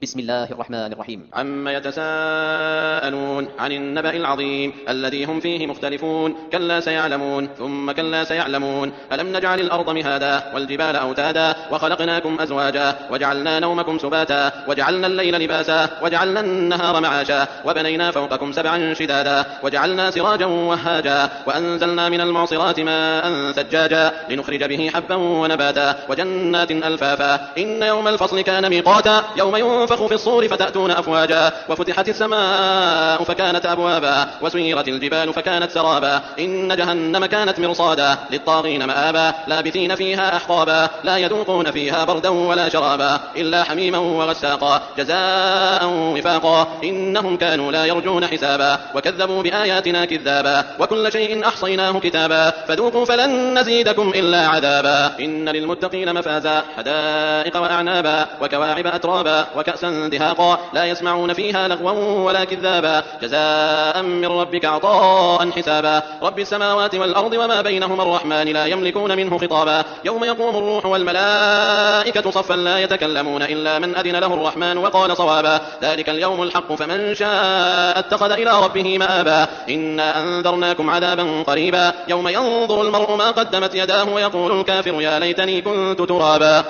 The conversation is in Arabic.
بسم الله الرحمن الرحيم. عما يتساءلون عن النبأ العظيم الذي هم فيه مختلفون كلا سيعلمون ثم كلا سيعلمون ألم نجعل الأرض مهادا والجبال أوتادا وخلقناكم أزواجا وجعلنا نومكم سباتا وجعلنا الليل لباسا وجعلنا النهار معاشا وبنينا فوقكم سبعا شدادا وجعلنا سراجا وهاجا وأنزلنا من المعصرات ماء ثجاجا لنخرج به حبا ونباتا وجنات ألفافا إن يوم الفصل كان ميقاتا يوم ينفخ في الصور فتأتون أفواجا وفتحت السماء فكانت أبوابا وسيرت الجبال فكانت سرابا إن جهنم كانت مرصادا للطاغين مآبا لابثين فيها أحقابا لا يذوقون فيها بردا ولا شرابا إلا حميما وغساقا جزاء وفاقا إنهم كانوا لا يرجون حسابا وكذبوا بآياتنا كذابا وكل شيء أحصيناه كتابا فذوقوا فلن نزيدكم إلا عذابا إن للمتقين مفازا حدائق وأعنابا وكواعب أترابا وكأسا دهاقا لا يسمعون فيها لغوا ولا كذابا جزاء من ربك عطاء حسابا رب السماوات والأرض وما بينهما الرحمن لا يملكون منه خطابا يوم يقوم الروح والملائكة صفا لا يتكلمون إلا من أذن له الرحمن وقال صوابا ذلك اليوم الحق فمن شاء اتخذ إلى ربه مآبا إنا أنذرناكم عذابا قريبا يوم ينظر المرء ما قدمت يداه ويقول الكافر يا ليتني كنت ترابا.